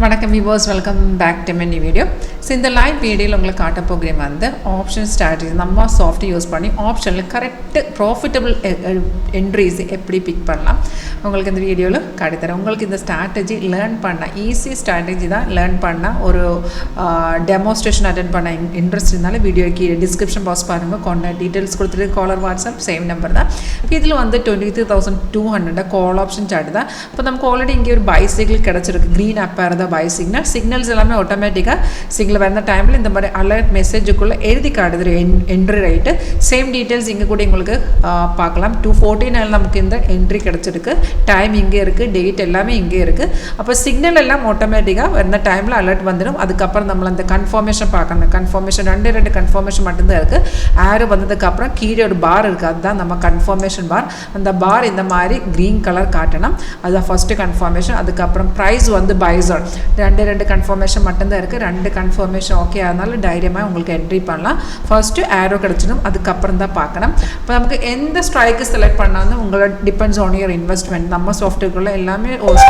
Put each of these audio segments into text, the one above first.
வணக்கம் viewers, welcome back to my new video. So இந்த live வீடியோவில் உங்களுக்கு காட்ட போகிற வந்து ஆப்ஷன் ஸ்ட்ராட்டஜி நம்ம சாஃப்ட் யூஸ் பண்ணி ஆப்ஷனில் கரெக்ட் ப்ராஃபிட்டபிள் என்ட்ரிஸ் எப்படி பிக் பண்ணலாம் உங்களுக்கு இந்த வீடியோவில் காட்டித்தரேன். உங்களுக்கு இந்த ஸ்ட்ராட்டஜி லேர்ன் பண்ண ஈஸி ஸ்ட்ராட்டஜி தான். லேர்ன் பண்ண ஒரு டெமோஸ்ட்ரேஷன் அட்டென்ட் பண்ண இன்ட்ரெஸ்ட் இருந்தாலும் வீடியோக்கு டிஸ்கிரிப்ஷன் பாக்ஸ் பாருங்கள். கான்டாக்ட் டீட்டெயில்ஸ் கொடுத்துட்டு காலர் வாட்ஸ்அப் சேம் நம்பர் தான். இதில் வந்து 23,200 கால் ஆப்ஷன் சார்ட் தான். இப்போ நமக்கு ஆல்ரெடி இங்கே ஒரு பைசைக்கிள் கிடச்சிருக்கு. க்ரீன் ஆப்பாக இருந்தால் பை சிக்னல்ஸ் எல்லாமே ஆட்டோமேட்டிக்காக சிக்னல் வந்த டைமில் இந்த மாதிரி அலர்ட் மெசேஜுக்குள்ளே எழுதி காட்டுது என்ட்ரி ரைட்டு. சேம் டீட்டெயில்ஸ் இங்கே கூட உங்களுக்கு பார்க்கலாம். 2:49 நமக்கு இந்த என்ட்ரி கிடச்சிருக்கு. டைம் இங்கே இருக்குது, டேட் எல்லாமே இங்கே இருக்குது. அப்போ சிக்னல் எல்லாம் ஆட்டோமேட்டிக்காக வந்த டைமில் அலர்ட் வந்துடும். அதுக்கப்புறம் நம்மளை அந்த கன்ஃபர்மேஷன் பார்க்கணும். கன்ஃபர்மேஷன் ரெண்டு கன்ஃபர்மேஷன் மட்டும்தான் இருக்குது. ஆரோ வந்ததுக்கப்புறம் கீழே ஒரு பார் இருக்குது, அதுதான் நம்ம கன்ஃபர்மேஷன் பார். அந்த பார் இந்த மாதிரி க்ரீன் கலர் காட்டணும். அதுதான் ஃபஸ்ட்டு கன்ஃபர்மேஷன். அதுக்கப்புறம் ப்ரைஸ் வந்து பைஸான் ரெண்டு கன்ஃபர்மேஷன் மட்டும்தான் இருக்குது. 2 கன்ஃபர்மேஷன் ஓகே, அதனால தைரியமாக உங்களுக்கு என்ட்ரி பண்ணலாம். ஃபர்ஸ்ட்டு ஆரோ கிடச்சிடும், அதுக்கப்புறம் தான் பார்க்கணும். இப்போ நமக்கு எந்த ஸ்ட்ரைக்கு செலக்ட் பண்ணாலும் உங்களோட டிபெண்ட்ஸ் ஆன் யுவர் இன்வெஸ்ட்மெண்ட். நம்ம சாஃப்ட்வேர்க்குள்ளே எல்லாமே ஒரு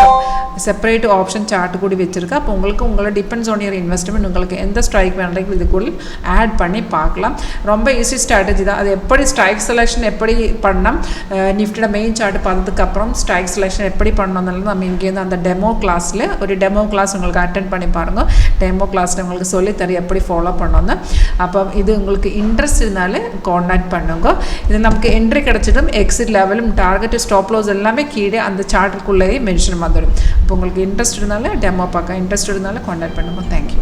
செப்பரேட் ஆப்ஷன் சார்ட் கூட வச்சுருக்கு. அப்போ உங்களுக்கு உங்களோட டிபெண்ட்ஸ் ஆன் யுவர் இன்வெஸ்ட்மெண்ட். உங்களுக்கு எந்த ஸ்ட்ரைக் பண்ணுறதுக்கு இதுக்குள்ள ஆட் பண்ணி பார்க்கலாம். ரொம்ப ஈஸி ஸ்ட்ராட்டஜி தான். அது எப்படி ஸ்ட்ரைக் செலெக்ஷன் எப்படி பண்ணலாம், நிஃப்டியோட மெயின் சார்ட் பார்த்ததுக்கப்புறம் ஸ்ட்ரைக் செலெக்ஷன் எப்படி பண்ணணும்னாலும் நம்ம இங்கேருந்து அந்த டெமோ கிளாஸில் ஒரு டெமோ கிளாஸ் உங்களுக்கு அட்டென்ட் பண்ணி பாருங்கள். டெமோ கிளாஸில் உங்களுக்கு சொல்லித்தர எப்படி ஃபாலோ பண்ணணும். அப்போ இது உங்களுக்கு இன்ட்ரெஸ்ட் இருந்தாலும் கான்டாக்ட் பண்ணுங்க. இது நமக்கு என்ட்ரி கிடச்சிடும். எக்ஸிட் லெவலும் டார்கெட் ஸ்டாப் லாஸ் எல்லாமே கீழே அந்த சார்ட்டுக்குள்ளேயே மென்ஷன் வந்துடும். இப்போ உங்களுக்கு இன்ட்ரெஸ்ட் இருந்தாலும் டெமோ பார்க்க, இன்ட்ரெஸ்ட் இருந்தாலும் கான்டாக்ட் பண்ணுங்க. தேங்க்யூ.